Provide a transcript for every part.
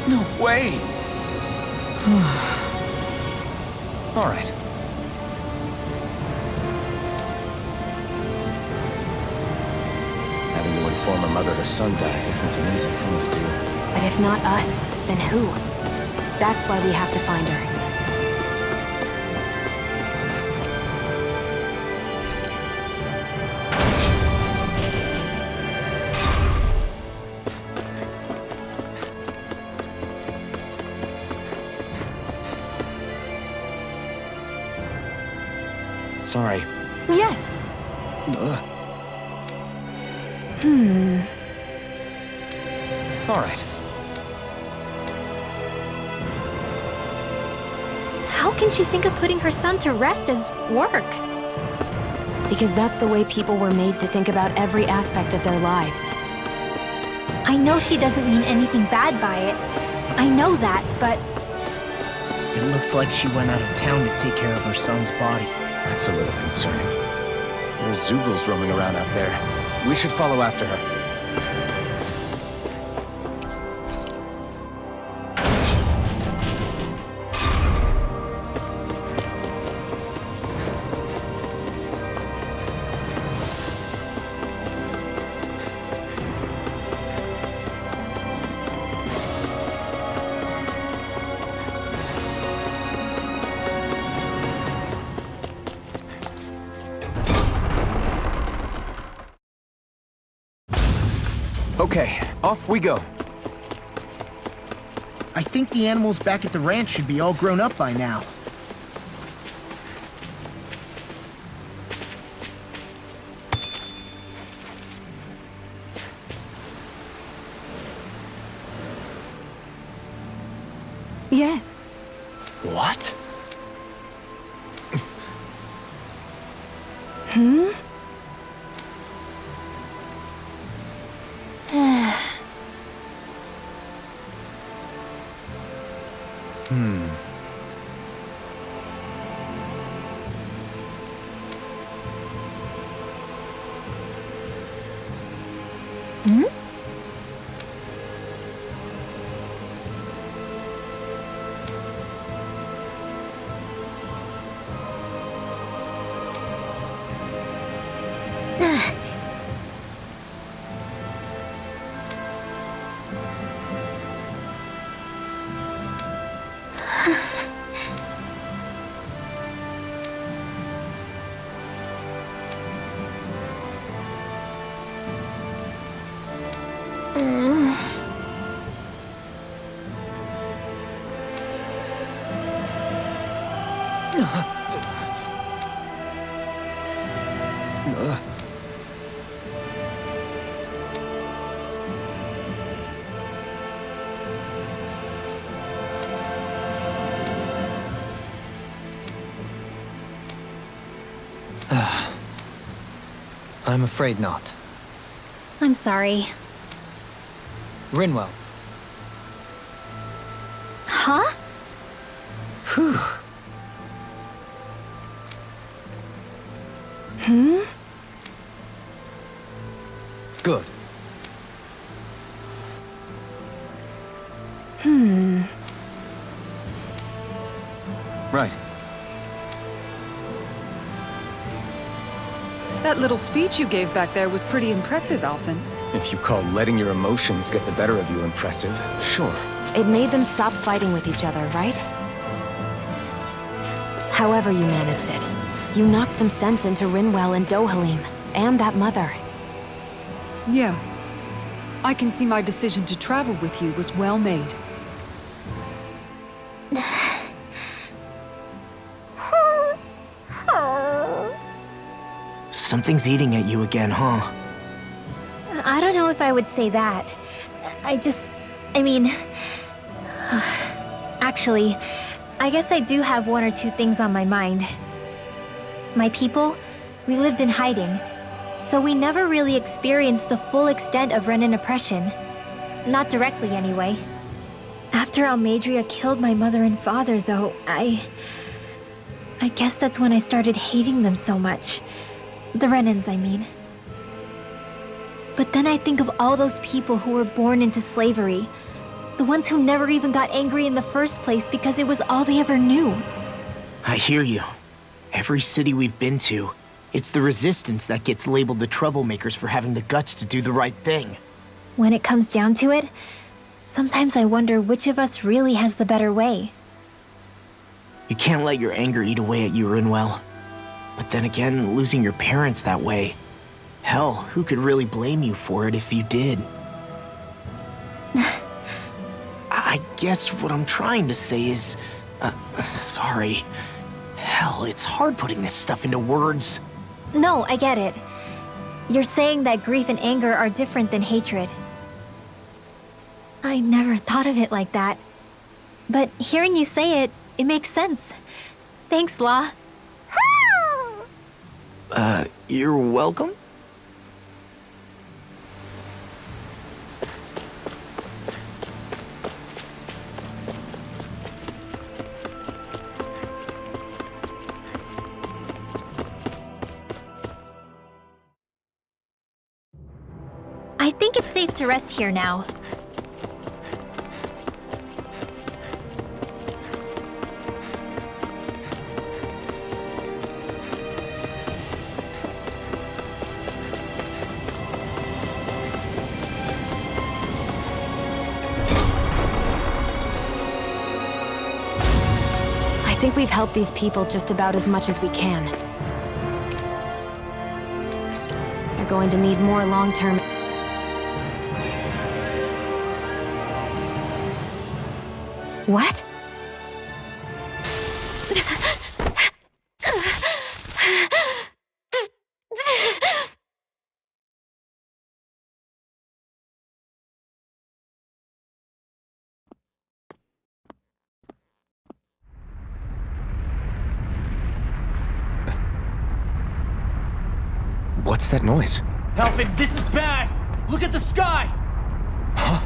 No way! All right. Having to inform her mother her son died isn't an easy thing to do. But if not us, then who? That's why we have to find her. Sorry. Yes. All right. How can she think of putting her son to rest as work? Because that's the way people were made to think about every aspect of their lives. I know she doesn't mean anything bad by it. I know that, but... It looks like she went out of town to take care of her son's body. That's a little concerning. There are Zoogles roaming around out there. We should follow after her. Okay, off we go. I think the animals back at the ranch should be all grown up by now. Yes. What? I'm afraid not. I'm sorry. Rinwell. Huh? Phew. Good. Right. That little speech you gave back there was pretty impressive, Alphen. If you call letting your emotions get the better of you impressive, sure. It made them stop fighting with each other, right? However you managed it, you knocked some sense into Rinwell and Dohalim, and that mother. Yeah. I can see my decision to travel with you was well made. Something's eating at you again, huh? I don't know if I would say that. I mean... Actually, I guess I do have one or two things on my mind. My people, we lived in hiding, so we never really experienced the full extent of Renan oppression. Not directly, anyway. After Almadria killed my mother and father, though, I guess that's when I started hating them so much. The Renans, I mean. But then I think of all those people who were born into slavery. The ones who never even got angry in the first place because it was all they ever knew. I hear you. Every city we've been to, it's the resistance that gets labeled the troublemakers for having the guts to do the right thing. When it comes down to it, sometimes I wonder which of us really has the better way. You can't let your anger eat away at you, Rinwell. But then again, losing your parents that way... Hell, who could really blame you for it if you did? I guess what I'm trying to say is... sorry. Hell, it's hard putting this stuff into words. No, I get it. You're saying that grief and anger are different than hatred. I never thought of it like that. But hearing you say it, it makes sense. Thanks, La. You're welcome? I think it's safe to rest here now. I think we've helped these people just about as much as we can. They're going to need more long-term... What? What's that noise? Helfin, this is bad! Look at the sky! Huh?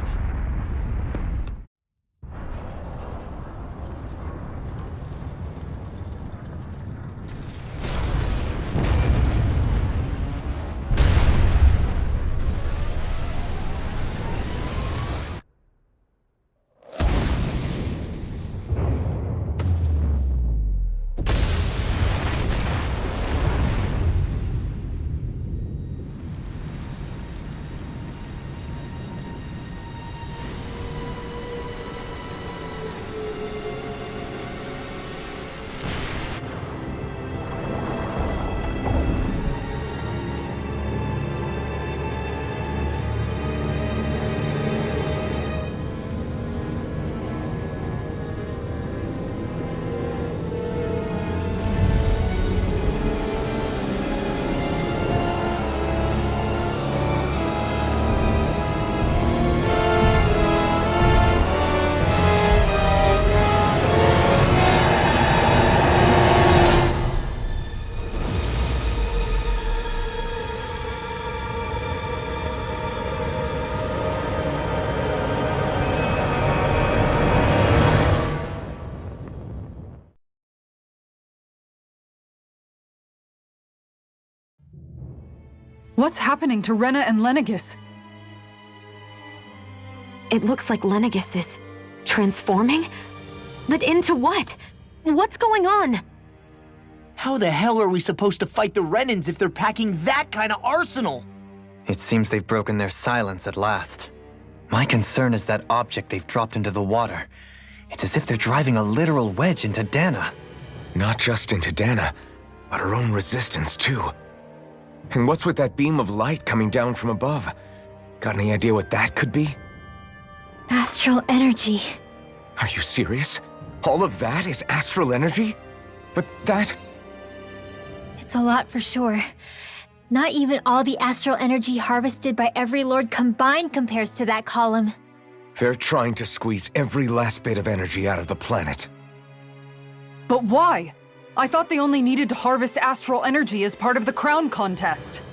What's happening to Rena and Lenegis? It looks like Lenegis is... transforming? But into what? What's going on? How the hell are we supposed to fight the Renans if they're packing that kind of arsenal? It seems they've broken their silence at last. My concern is that object they've dropped into the water. It's as if they're driving a literal wedge into Dana. Not just into Dana, but her own resistance, too. And what's with that beam of light coming down from above? Got any idea what that could be? Astral energy. Are you serious? All of that is astral energy? But that... It's a lot for sure. Not even all the astral energy harvested by every lord combined compares to that column. They're trying to squeeze every last bit of energy out of the planet. But why? I thought they only needed to harvest astral energy as part of the crown contest.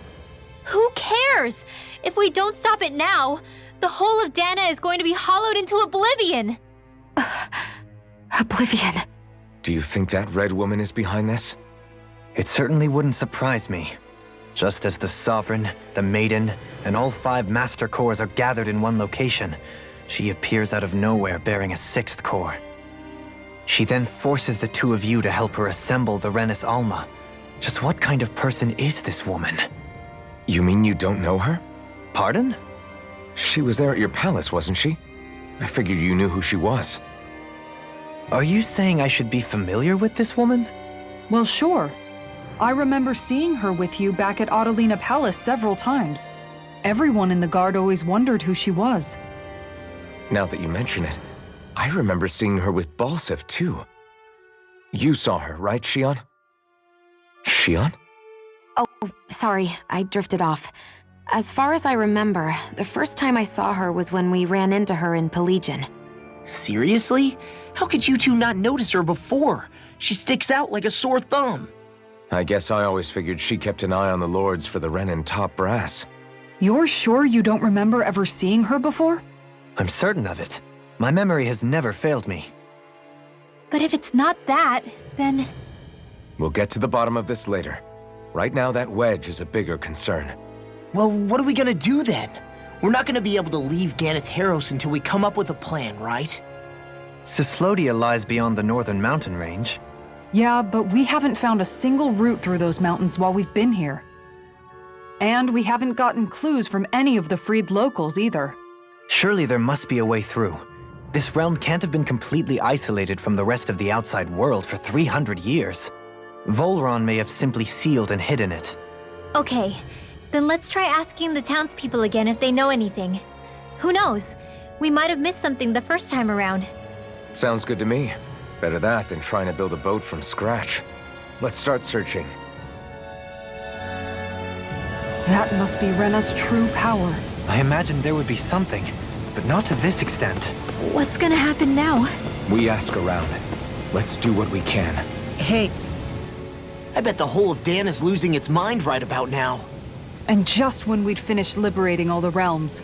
Who cares? If we don't stop it now, the whole of Dana is going to be hollowed into oblivion. Oblivion. Do you think that red woman is behind this? It certainly wouldn't surprise me. Just as the Sovereign, the Maiden, and all 5 Master Cores are gathered in one location, she appears out of nowhere bearing a 6th core. She then forces the 2 of you to help her assemble the Renis Alma. Just what kind of person is this woman? You mean you don't know her? Pardon? She was there at your palace, wasn't she? I figured you knew who she was. Are you saying I should be familiar with this woman? Well, sure. I remember seeing her with you back at Adelina Palace several times. Everyone in the guard always wondered who she was. Now that you mention it, I remember seeing her with Balsif, too. You saw her, right, Shion? Shion? Oh, sorry, I drifted off. As far as I remember, the first time I saw her was when we ran into her in Pelagian. Seriously? How could you two not notice her before? She sticks out like a sore thumb. I guess I always figured she kept an eye on the lords for the Renin top brass. You're sure you don't remember ever seeing her before? I'm certain of it. My memory has never failed me. But if it's not that, then... We'll get to the bottom of this later. Right now, that wedge is a bigger concern. Well, what are we gonna do then? We're not gonna be able to leave Ganeth Haros until we come up with a plan, right? Cyslodia lies beyond the northern mountain range. Yeah, but we haven't found a single route through those mountains while we've been here. And we haven't gotten clues from any of the freed locals either. Surely there must be a way through. This realm can't have been completely isolated from the rest of the outside world for 300 years. Volron may have simply sealed and hidden it. Okay, then let's try asking the townspeople again if they know anything. Who knows? We might have missed something the first time around. Sounds good to me. Better that than trying to build a boat from scratch. Let's start searching. That must be Rena's true power. I imagined there would be something, but not to this extent. What's gonna happen now? We ask around. Let's do what we can. Hey, I bet the whole of Dan is losing its mind right about now. And just when we'd finished liberating all the realms.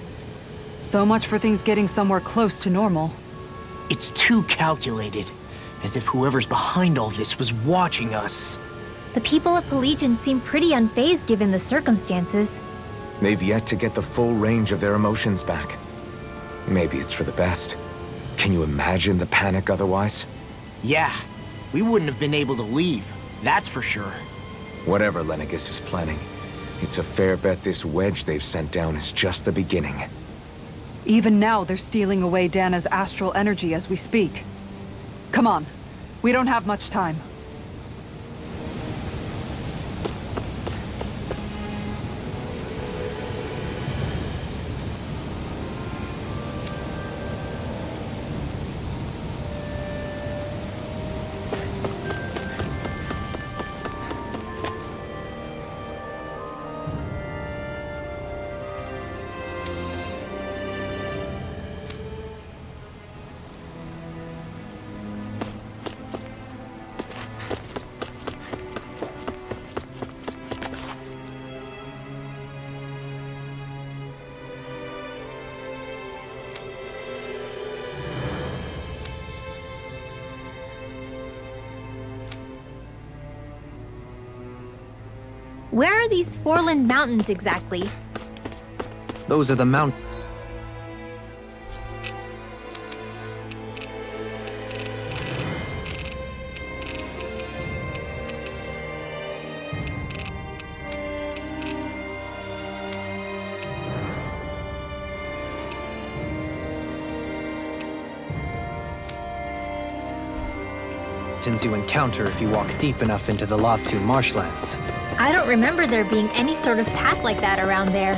So much for things getting somewhere close to normal. It's too calculated, as if whoever's behind all this was watching us. The people of Pelagian seem pretty unfazed given the circumstances. They've yet to get the full range of their emotions back. Maybe it's for the best. Can you imagine the panic otherwise? Yeah, we wouldn't have been able to leave, that's for sure. Whatever Lenegis is planning, it's a fair bet this wedge they've sent down is just the beginning. Even now, they're stealing away Dana's astral energy as we speak. Come on, we don't have much time. Where are these Foreland Mountains exactly? Those are the mount... you encounter if you walk deep enough into the Lavtu marshlands. I don't remember there being any sort of path like that around there.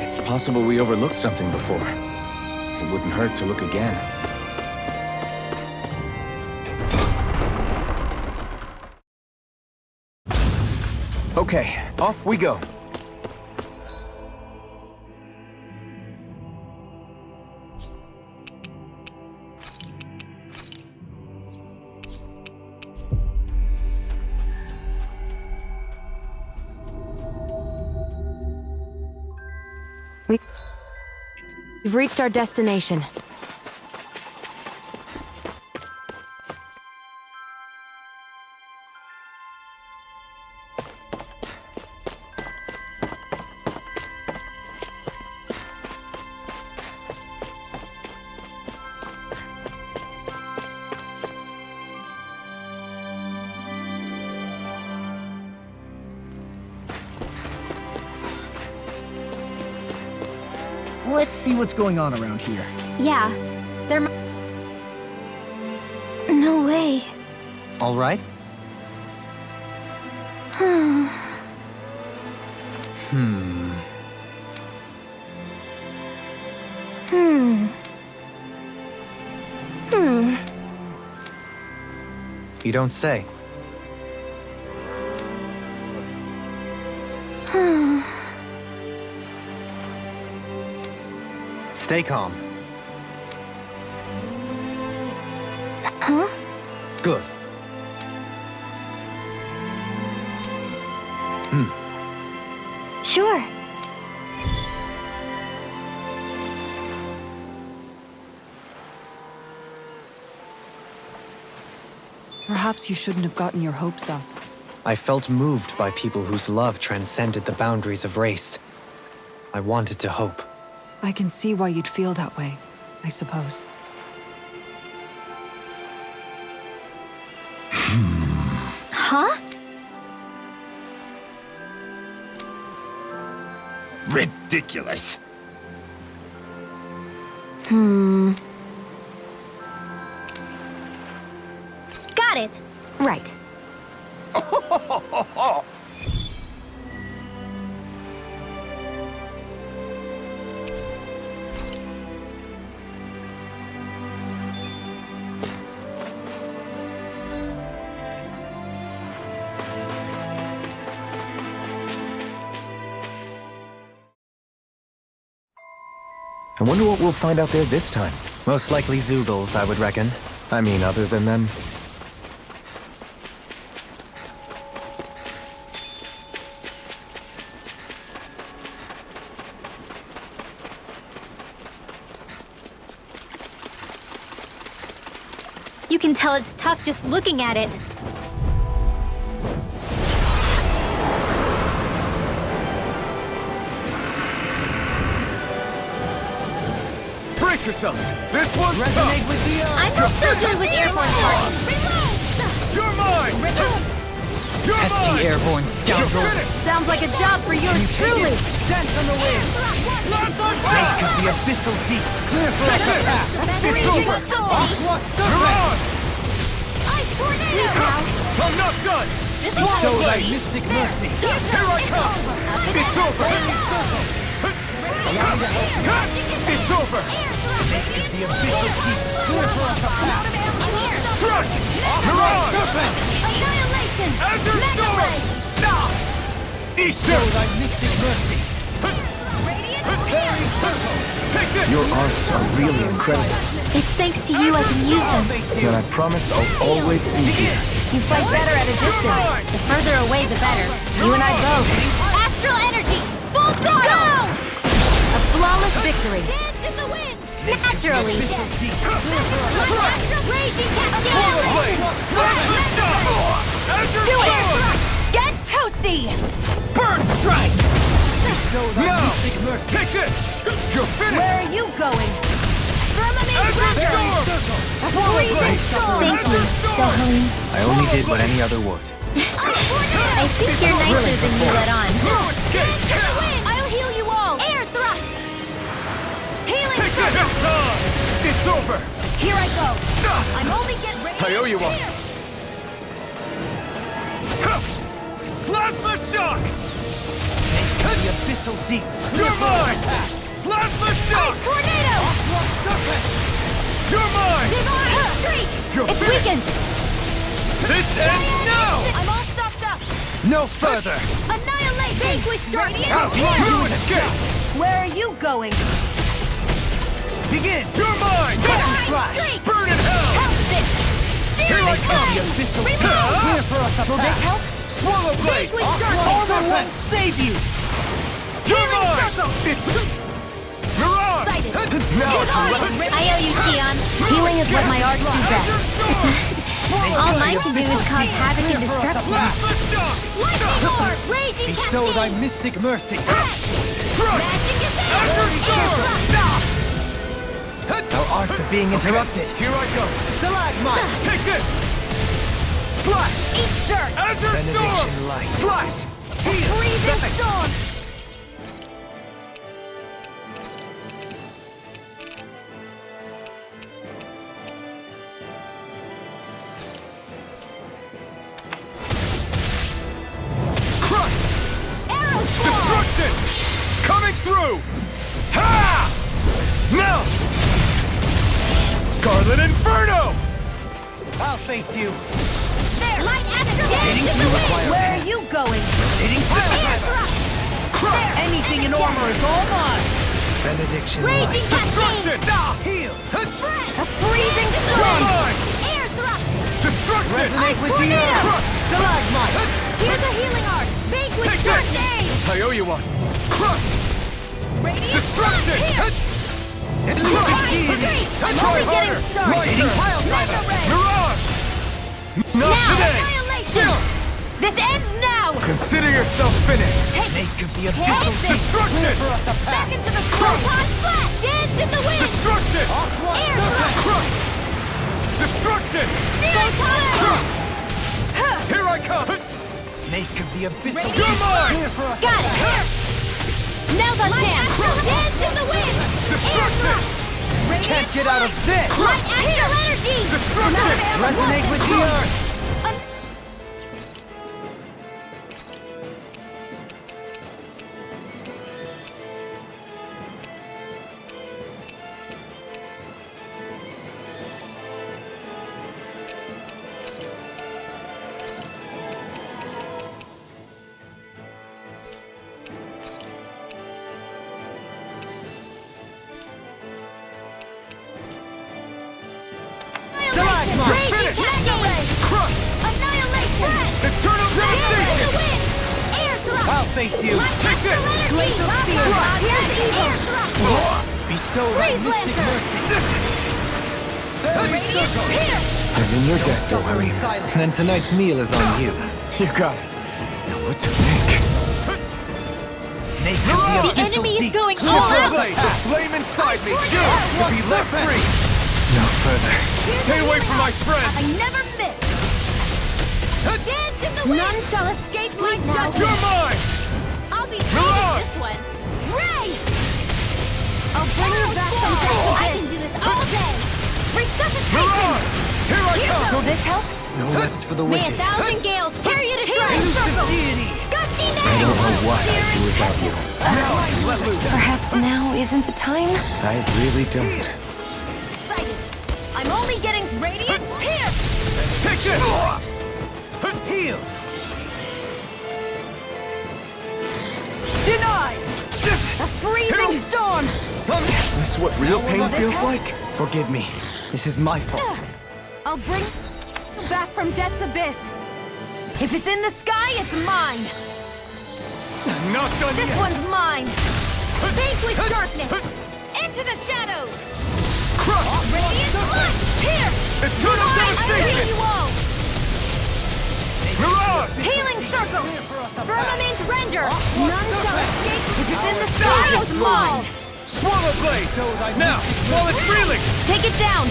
It's possible we overlooked something before. It wouldn't hurt to look again. Okay, off we go. We've reached our destination. let's see what's going on around here. Yeah, there No way. All right? You don't say. Stay calm. Huh? Good. Sure. Perhaps you shouldn't have gotten your hopes up. I felt moved by people whose love transcended the boundaries of race. I wanted to hope. I can see why you'd feel that way, I suppose. Huh? Ridiculous. Got it. Right. I wonder what we'll find out there this time. Most likely Zoogles, I would reckon. I mean, other than them. You can tell it's tough just looking at it. Brace yourselves. This one's Resonate tough. with the I'm not so good with airborne parties. You're mine. You're pesky mine. airborne scoundrels. Sounds like a job for yours truly. Dance on the wind. Wake of the abyssal deep. Clear for us a path. It's over. Aqua You're serpent. on. Tornado! I'm not done. Bestow thy mystic mercy. Here I come. It's over. It's over. Wake of the abyssal deep. Clear for us a path. Strike. You're on. Serpent. Annihilation! Azure Storm. Bestow thy mystic mercy. Take this. Your arts are really incredible. It's thanks to you I can use them. And I promise I'll always be here. You fight better at a distance. The further away, the better. You and I both. Astral energy! Full throttle! A flawless victory. Naturally. Raging Do it! Get toasty! Burn strike. Bestow thy mystic mercy. Take this. You're finished. Where are you going? Firmament Azure Breaker! Storm. Freezing storm! Thank you, Sohalim. I only did what any other would. I think you're nicer than you let on. I'll heal you all! Air thrust! Healing Take this. circle! It's over. Here I go! I'm only getting ready. I owe you one. Plasma shock. The abyssal deep. You're mine. Plasma shock. Tornado! You're mine. Divine streak! You're It's finished. weakened! This ends now. I'm all stocked up! No further. Annihilate! Vanquish darkness! You escape. Where are you going? Begin. You're mine. Divine strike. streak! Burn in hell. Help this! Here I come. The abyssal deep. Reload! Clear for us a Will this path. help? Swallow blade. Vanquish darkness! Armor won't save you. You're mine. circle. You're on. Excited. Now it's I owe you, Tion. Healing is what my art do best. All mine can do is cause havoc and destruction. Plasma shock. Lightning orb! Raging Bestow thy cascade! mystic mercy. Strike. Magic is Azure Storm. Our arts are being interrupted. Here I go. Stalagmite. Take this. Slash. Eat dirt! Azure Storm. Benediction light. Slash. Freezing storm! you! Ha! Now! Scarlet Inferno! I'll face you. There! Light astrolabe to the wind! Where are you going? Rotating Air pile thrust! Anything in armor is all mine. Benediction Raging Destruction! cascade! Heal. A freezing Come storm! on! Air thrust! Destruction! Resonate with the tornado! earth. Stalagmite. Here's a healing art! Vanquish Take dark this! days! I owe you one. Crush! Radiant Destruction! Here! Deity. I'm Try only getting harder! started! Rotating pile Mega ray! Mirage! Not Now, today! annihilation! Chill! This ends now! Consider yourself finished! Snake of the Hit abyss. it! Destruction! For us a Back path. into the proton flash! Dance in the wind! Destruction! Air thrust! Crush! Destruction! Proton flash! Here I come! Snake of the abyss. You're mine! Here for us. Got it! Now's our chance! Dance in the wind! Air Destruction! thrust! Can't get out of this. Light astral energy! Destruction! Resonate with the earth. Raging cascade! Crush! Annihilation! Eternal devastation! Air thrust! I'll face you. Take this! Glacial spear! Here's evil! Air thrust! Bestow my Freeze mystic lancer! mercy. Radiant here! I'm in your debt, don't worry. Silence. Then tonight's meal is on you. You got it. Now what to think? Snake of the The abyssal enemy is deep. going Clear all for out! us a Blade, the path. flame inside me! I You want to be left free! No further. Stay away from my friend! I never miss! Dance in the wind! None shall escape my judgment! You're mine! I'll be Mirage! this one! Ray! I'll bring you back from death. I can do this all day! Resuscitation! Mirage! Here I come! Will this help? No rest for the May a wicked. thousand gales tear you to shreds! Circle! Deity. Gusty I don't know nails! what I'd do without you. Perhaps now isn't the time? I really don't. Excited! I'm only getting radiant here! Take this! Heal. Denied. A freezing storm! Is this what real pain feels like? Forgive me. This is my fault. I'll bring you back from death's abyss! If it's in the sky, it's mine! Not done This yet! one's mine! Vanquish darkness! Into the shadows! Crush! Radiant light! Here! Eternal I heal devastation! you all! Mirage! Healing circle! Firmament render! None shall escape! If it's in the sky, it's mine! Swallow blade! Now, while it's reeling! Take it down!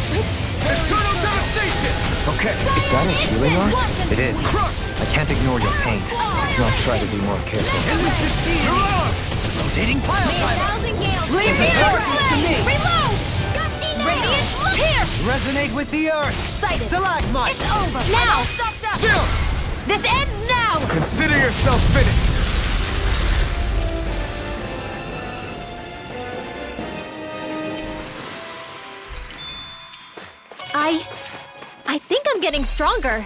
Eternal devastation! Okay, is that a healing art? It is. Crush! I can't ignore your pain. I'll try to be more careful. Mirage! Rotating pile May a driver. thousand gales Leave tear the you torches to away. me. Reload! Gusty nails! Radiant here! Resonate with the earth. Excited! Stalagmite. It's over! Now! Chill! This ends now! Consider yourself finished! I think I'm getting stronger.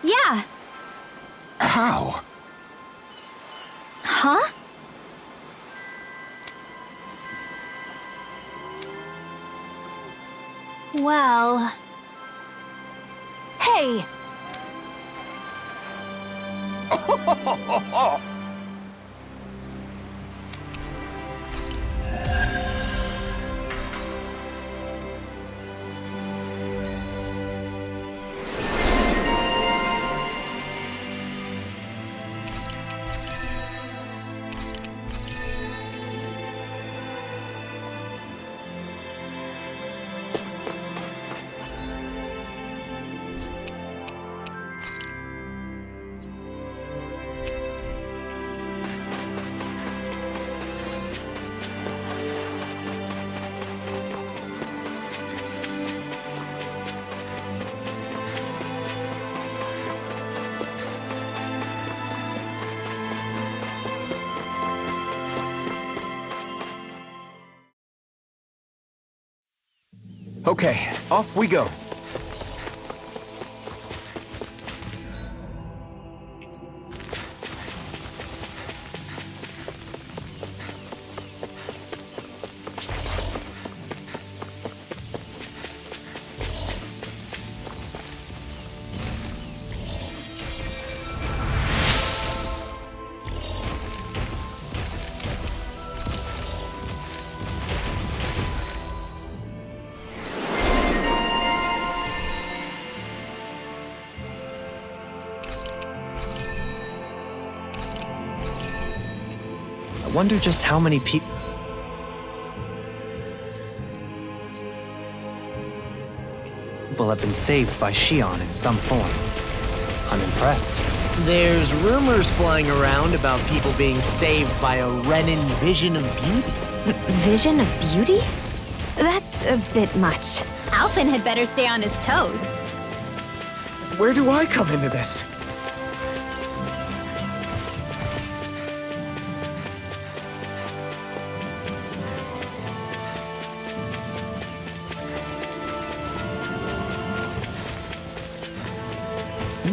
Yeah. How? Huh? Well... Hey! Okay, off we go. I wonder just how many people have been saved by Shion in some form. I'm impressed. There's rumors flying around about people being saved by a Renan vision of beauty. Vision of beauty? That's a bit much. Alphen had better stay on his toes. Where do I come into this?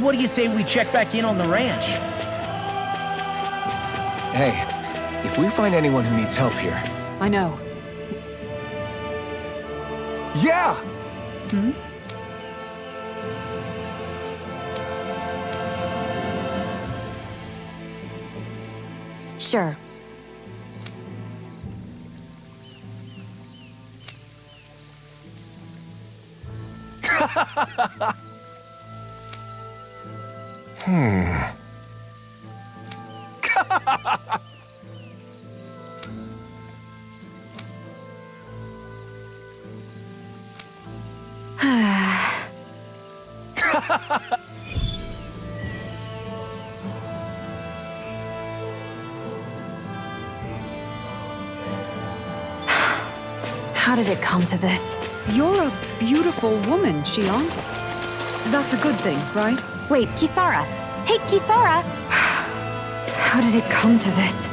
What do you say we check back in on the ranch? Hey, if we find anyone who needs help here... I know. Yeah! Sure. How did it come to this? You're a beautiful woman, Shion. That's a good thing, right? Wait, Kisara! Hey, Kisara! How did it come to this?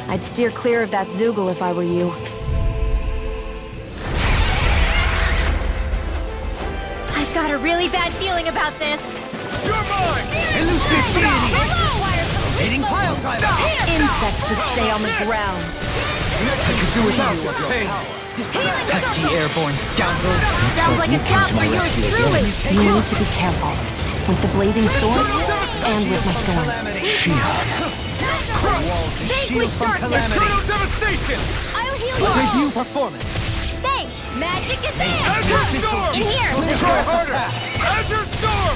I'd steer clear of that Zoogle if I were you. I've got a really bad feeling about this. You're mine! Eating pile driver! Insects should stay on the ground. I could do without your pain. Pesky airborne scoundrels. Sounds like a job for yours truly. You need to be careful. With the blazing sword, and with my thorns. Shion. Think we start this. Eternal devastation! I'll heal you. Review performance. Thanks. Magic is there. Azure Storm! In here. Try harder! Azure Storm!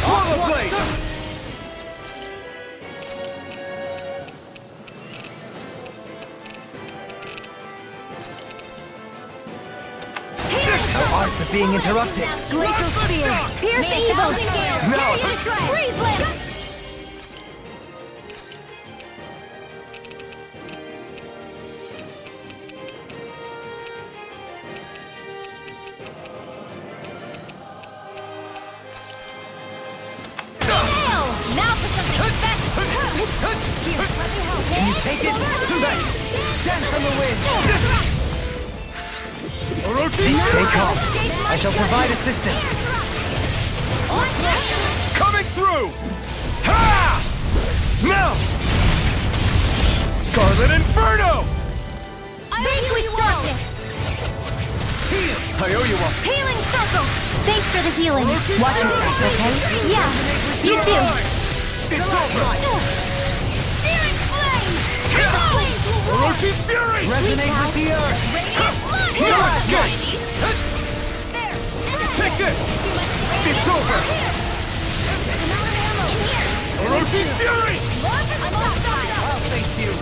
Swallow Blade! Our arts are being interrupted. Glacial Spear. Pierce evil. Now, Freeze limb. Now for something special. Here, let me help. Can you take it? Right. Dance on the wind. Stay calm. I shall provide assistance. Coming through! Ha! Now! Scarlet Inferno! I think we start this. I owe you one. Healing circle. Thanks for the healing. Watch yourself, okay? Yeah. You too. It's over! Searing flame. Orochi's Fury! Resonate with the earth. Here I go! Take this! It's over! Orochi Fury! I'll face you.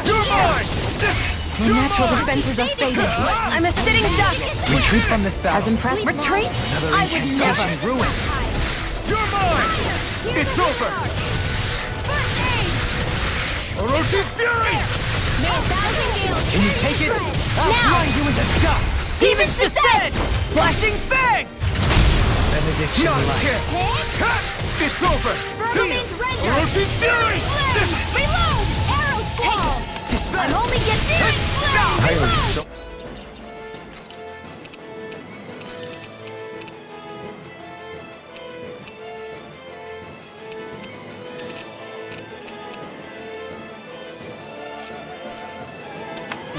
You're mine! My natural defenses are fading. I'm a sitting duck. Retreat from this As battle. impressed. Retreat? I would never. Ruin. You're mine! It's over! Orochi Fury! Can you take it? I'll grind you into dust. Demon's Descent! Flashing Fang! Benediction Not a light. chance! It's over! Orochi Fury! Reload! Arrow Squall! I'm only getting I owe you so...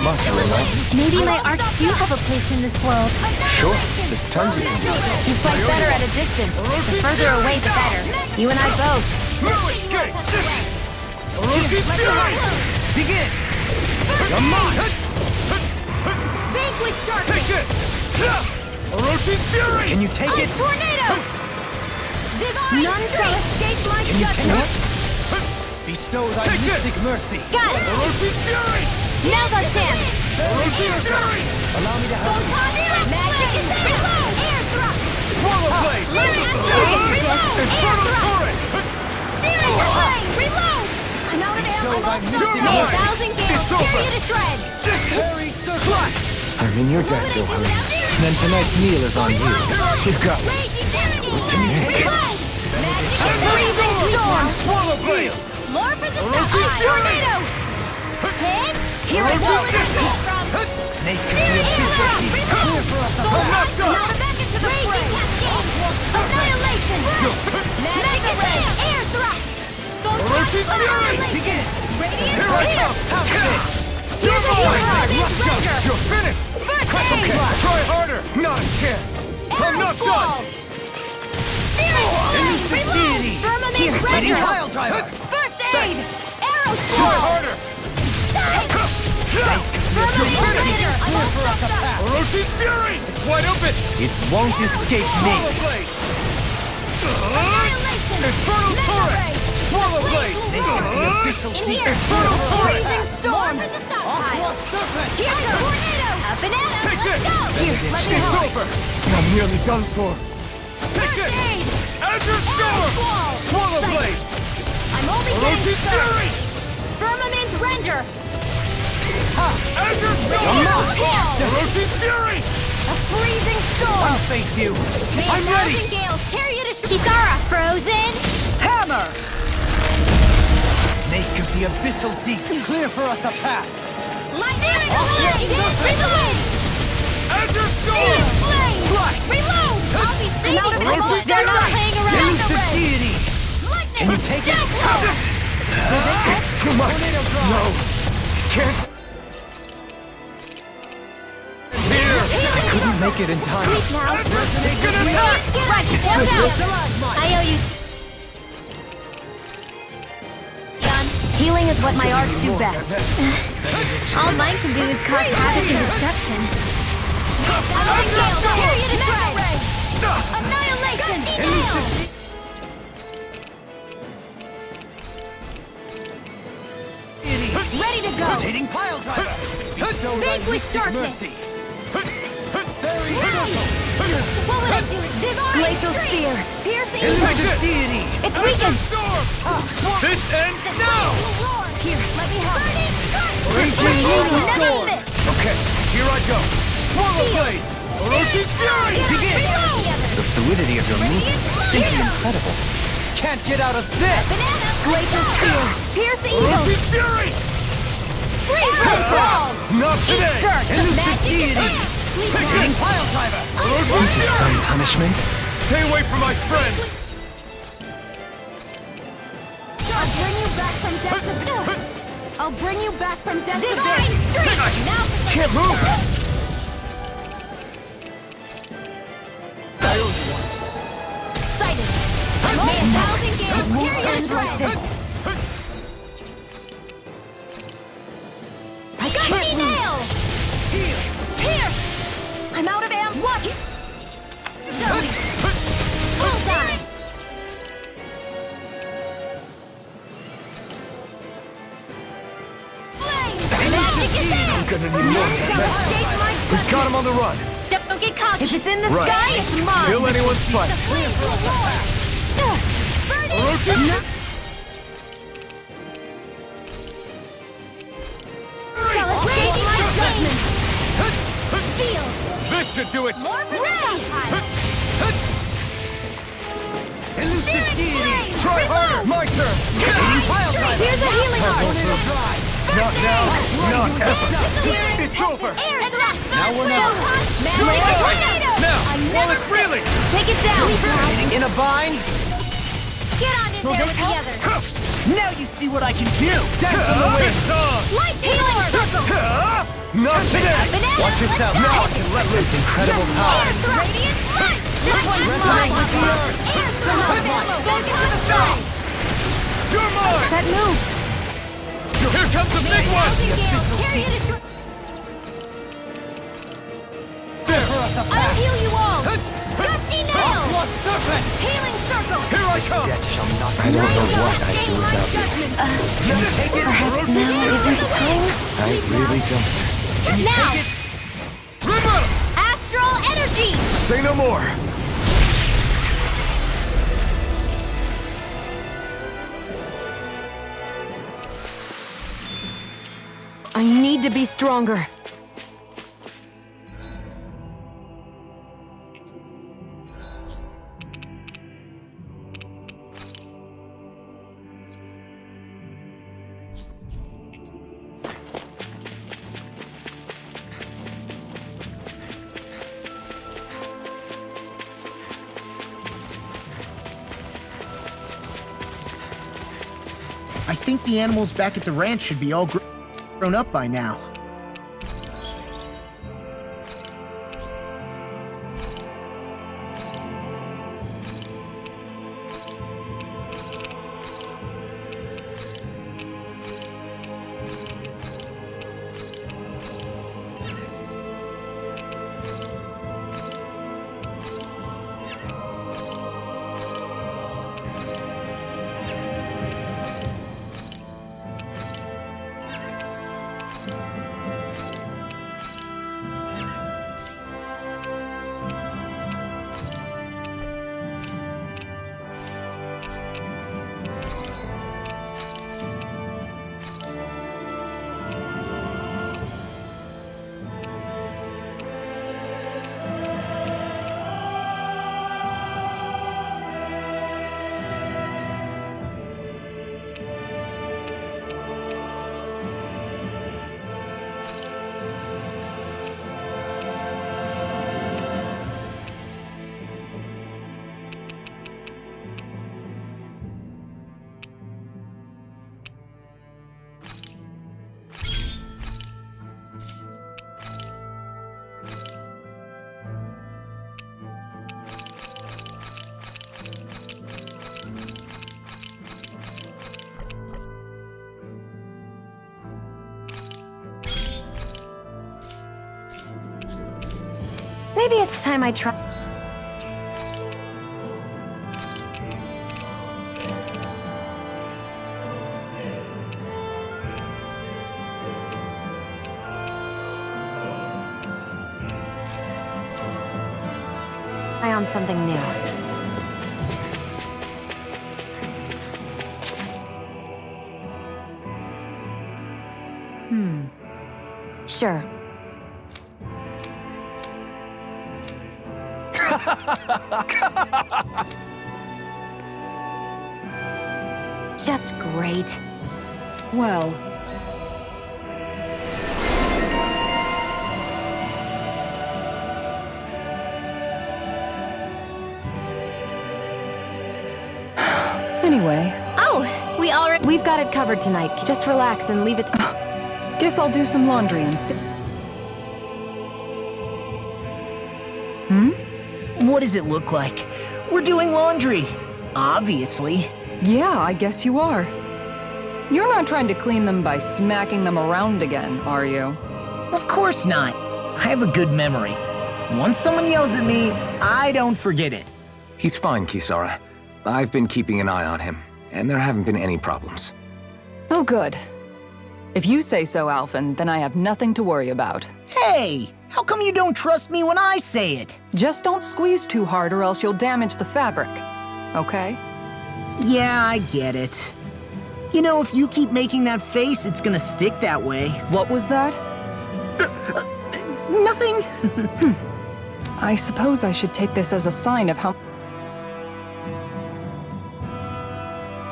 Master Rena. Maybe my arcs do have a place in this world. Sure, there's tons you can do. You fight better at a distance. The further away, the better. You and I both. No escape! Orochi Fury! Begin! Come on! Vanquish darkness! Take it! Orochi Fury! Can you take it? Tornado! None shall escape my judgment! Bestow thy Take it! mystic mercy. Got it! Orochi Fury! Now's our chance! Orochi Fury! Allow me to help. Magic is reload! Air thrust! Swallow Blade! Reload! Infernal Torrent! Searing flame! Reload! I'm out of ammo. I'm off You're something. mine. 1,000 gales! It's Tear over. you to shreds! Very Slash! I'm in your debt, Dohan. Then tonight's meal is on you. You got it. What's in your neck? Magic freezing storm! Swallow Blade! Lure for the Orochi sky! Fury! Tornado! Hit! Here I go! snake Searing flame! Reload! Knocked Now off! back into the fray! Annihilation! Magic ray! Air thrust! Orochi Fury! Begin! Radiant Here I spear! come! You're You're mine! You're finished! First aid! Try harder! Not a chance! I'm not done! Searing flame! Reload! Firmament Ready, render! pile driver! First aid! Arrow Try squall! harder! Firmament render! I'm all stuffed up! Orochi Fury! It's wide open! It won't escape me. Swallow Blade! Annihilation! Infernal Mega Torrent! ray! Swallow Blade! Official In deep. here! Infernal Torrent! Freezing storm! For the stockpile! Serpent! Here goes! Tornado! A banana! Take Let's this! go! Here, let me It's help! over! I'm nearly done for. Take this! Aid! Azure Storm! Squall! Swallow Blade! I'm only Orochi getting started! Fury! Firmament render! Azure Storm! Orochi Fury! A freezing storm! I'll face you. I'm ready. Gales, carry you to Kisara! Frozen! Hammer! Snake of the abyssal deep, clear for us a path. Lightning flame! Reload! Azure Storm! Searing flame! Reload! I'll be speeding! Orochi They're not Fury! hanging around Elusive the red! deity. Lightning! Can you take it? It's too much! No! Can't! Here! Couldn't make it in time. Now, It's gonna attack! right, down! I owe you. Done. Healing is what my arts do best. All mine can do is cause havoc and destruction. Annihilation! Ready to go! Rotating pile driver. Bestow thy Vanquish mystic darkness. mercy. What would I do? Divine Glacial Spear! Piercing! Elusive Deity. It's weakened! Storm! This ends now! Here, let me help. Raging None Storm! of this! Okay, here I go! Swallow Blade! Orochi Fury! Begin! The fluidity of your movements is simply incredible. Can't get out of this. Banana! Glacial Spear! Pierce Orochi evil! Fury! Freeze brawl! Not today! Dirt! Elusive Magic deity. is Rotating pile driver. Orochi This is some Fury! punishment. Stay away from my friend! I'll bring you back from death to I'll bring you back from death to Divine Streak! Now Can't move! sighted! I'm all 1,000 gales! Period! Like this! I can't nail! Pierce! I'm out of ammo! What? Bullseye! I'm gonna need more than that. We've got him on the run. Don't get cocky. If it's in the Right. sky, it's mine! Still anyone's fight. Shall escape my judgment. Steel. This should do it! Elusive deity! Try harder. My turn. Here's a healing art. Not now. Not ever. It's over. Now we're not. Now, while it's reeling! Take it down. In a bind? Get on in there together. Now you see what I can do! Dance on the wind! It's on! Light healing circle. Not today. Watch yourself. Now I can let loose incredible power. Radiant light. This one's mine. Air thrust. You're mine! That move! Here comes the big one! Carry it ashore. I'll heal you all. Gusty nail. Serpent! Healing circle. Here I come! Death shall not I don't know what I'd do without you. Perhaps now isn't the time? I really don't. Now, River! astral energy. Say no more. I need to be stronger. I think the animals back at the ranch should be all grown up by now. Maybe it's time I try. Try on something new. Sure. Just great. Well, anyway, Oh, we already. We've got it covered tonight. Just relax and leave it to... guess I'll do some laundry instead. What does it look like? We're doing laundry. Obviously. Yeah, I guess you are. You're not trying to clean them by smacking them around again, are you? Of course not. I have a good memory. Once someone yells at me, I don't forget it. He's fine, Kisara. I've been keeping an eye on him, and there haven't been any problems. Oh, good. If you say so, Alphen, then I have nothing to worry about. Hey, how come you don't trust me when I say it? Just don't squeeze too hard or else you'll damage the fabric. Okay? Yeah, I get it. You know, if you keep making that face, it's gonna stick that way. What was that? Nothing. I suppose I should take this as a sign of how...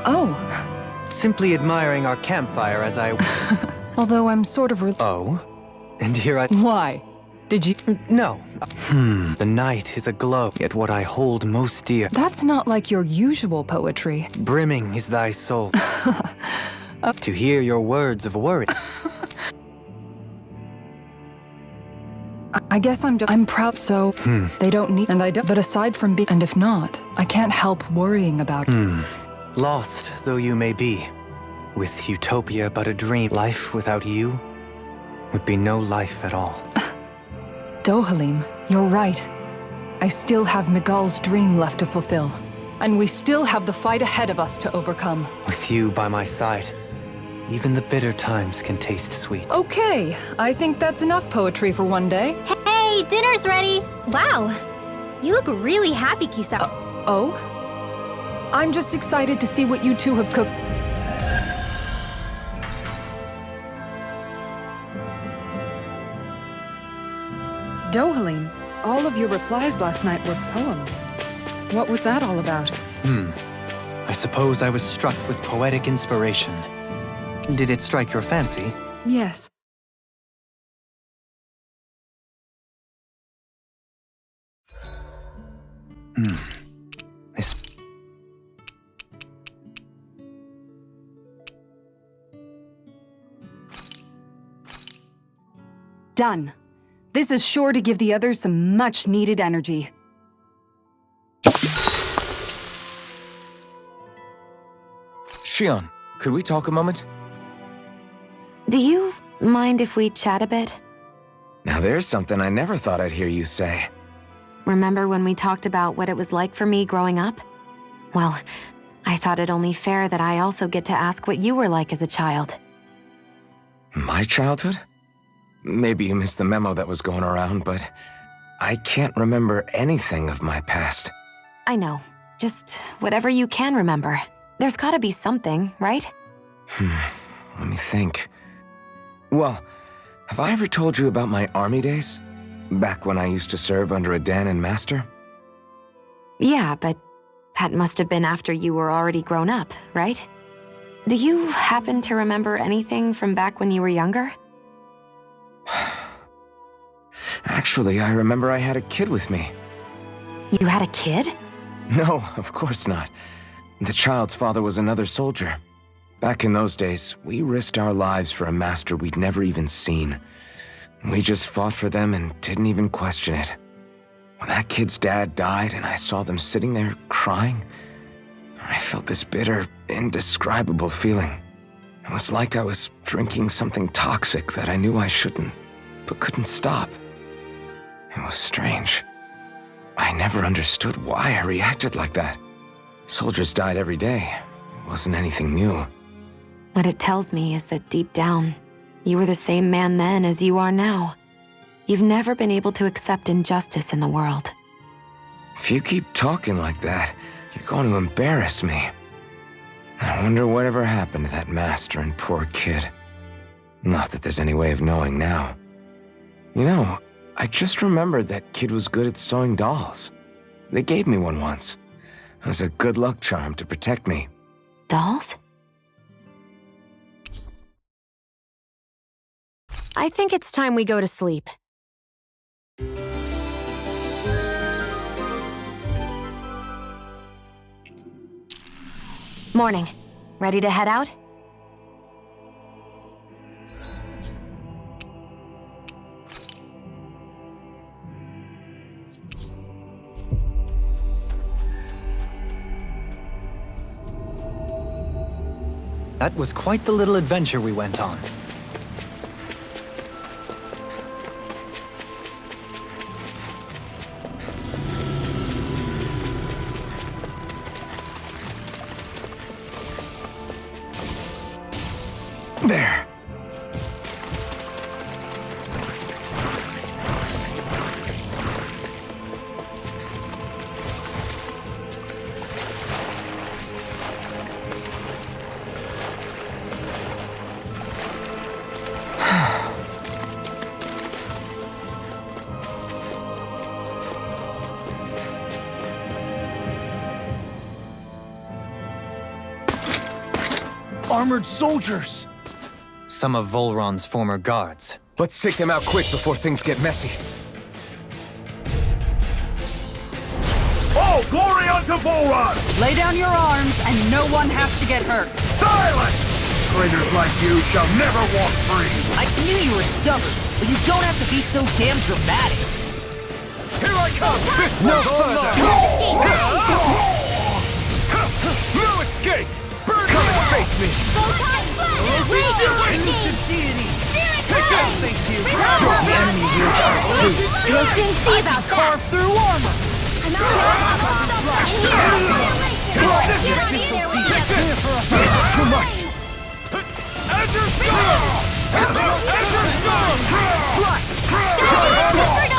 Oh. Simply admiring our campfire as I... Although I'm sort of... Oh? And here I... Why? Did you... No. The night is aglow, yet what I hold most dear. That's not like your usual poetry. Brimming is thy soul. To hear your words of worry. I guess I'm proud, so they don't need... And I don't... But aside from being... And if not, I can't help worrying about... Lost though you may be, with utopia but a dream, life without you would be no life at all. Dohalim, you're right. I still have Miguel's dream left to fulfill. And we still have the fight ahead of us to overcome. With you by my side, even the bitter times can taste sweet. Okay, I think that's enough poetry for one day. Hey, dinner's ready! Wow, you look really happy, Kisa. Oh? I'm just excited to see what you two have cooked. Dohalim, all of your replies last night were poems. What was that all about? I suppose I was struck with poetic inspiration. Did it strike your fancy? Yes. This... Done. This is sure to give the others some much-needed energy. Shion, could we talk a moment? Do you mind if we chat a bit? Now there's something I never thought I'd hear you say. Remember when we talked about what it was like for me growing up? Well, I thought it only fair that I also get to ask what you were like as a child. My childhood? Maybe you missed the memo that was going around, but I can't remember anything of my past. I know. Just whatever you can remember. There's gotta be something, right? Let me think. Well, have I ever told you about my army days? Back when I used to serve under a Danon master? Yeah, but that must have been after you were already grown up, right? Do you happen to remember anything from back when you were younger? Actually, I remember I had a kid with me. You had a kid? No, of course not. The child's father was another soldier. Back in those days, we risked our lives for a master we'd never even seen. We just fought for them and didn't even question it. When that kid's dad died and I saw them sitting there crying, I felt this bitter, indescribable feeling. It was like I was drinking something toxic that I knew I shouldn't, but couldn't stop. It was strange. I never understood why I reacted like that. Soldiers died every day. It wasn't anything new. What it tells me is that deep down, you were the same man then as you are now. You've never been able to accept injustice in the world. If you keep talking like that, you're going to embarrass me. I wonder whatever happened to that master and poor kid. Not that there's any way of knowing now. You know, I just remembered that kid was good at sewing dolls. They gave me one once. As a good luck charm to protect me. Dolls? I think it's time we go to sleep. Morning. Ready to head out? That was quite the little adventure we went on. There. armored soldiers. Some of Volron's former guards. Let's take them out quick before things get messy. All glory unto Volron! Lay down your arms, and no one has to get hurt. Silence! Traitors like you shall never walk free! I knew you were stubborn, but you don't have to be so damn dramatic. Here I come! This No further! No escape! Burn come and face me! Take that, thank you! The enemy wields arms too. We'll soon see about that. Carve through armor! Too much! Azure Storm! Azure Storm!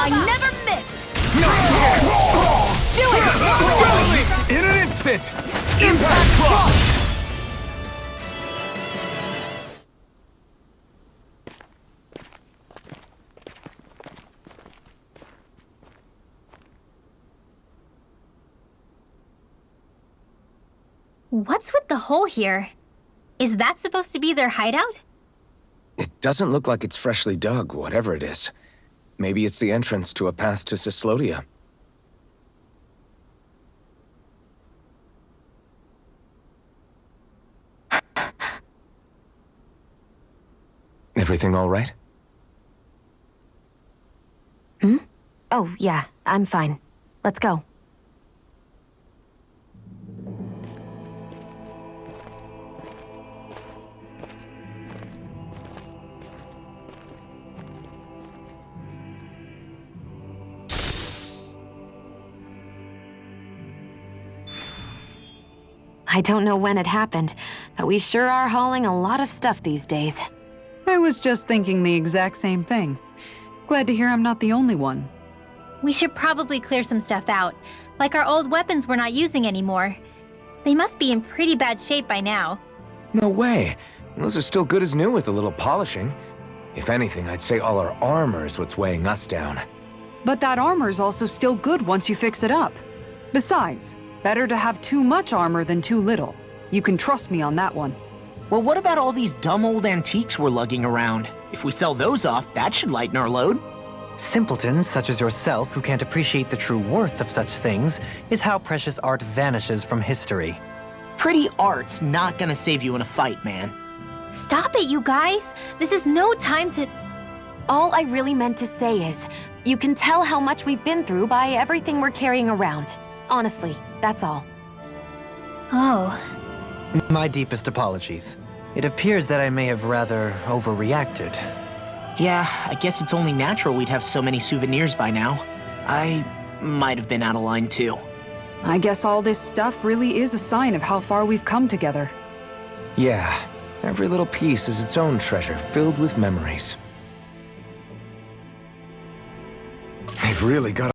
I never miss. In an instant! Impact Frost! What's with the hole here? Is that supposed to be their hideout? It doesn't look like it's freshly dug, whatever it is. Maybe it's the entrance to a path to Cyslodia. Everything all right? Oh, yeah, I'm fine. Let's go. I don't know when it happened, but we sure are hauling a lot of stuff these days. I was just thinking the exact same thing. Glad to hear I'm not the only one. We should probably clear some stuff out, like our old weapons we're not using anymore. They must be in pretty bad shape by now. No way. Those are still good as new with a little polishing. If anything, I'd say all our armor is what's weighing us down. But that armor's also still good once you fix it up. Besides, better to have too much armor than too little. You can trust me on that one. Well, what about all these dumb old antiques we're lugging around? If we sell those off, that should lighten our load. Simpletons such as yourself who can't appreciate the true worth of such things is how precious art vanishes from history. Pretty art's not gonna save you in a fight, man. Stop it, you guys! This is no time to... All I really meant to say is, you can tell how much we've been through by everything we're carrying around. Honestly, that's all. Oh. My deepest apologies. It appears that I may have rather overreacted. Yeah, I guess it's only natural we'd have so many souvenirs by now. I might have been out of line too. I guess all this stuff really is a sign of how far we've come together. Yeah, every little piece is its own treasure filled with memories. They've really got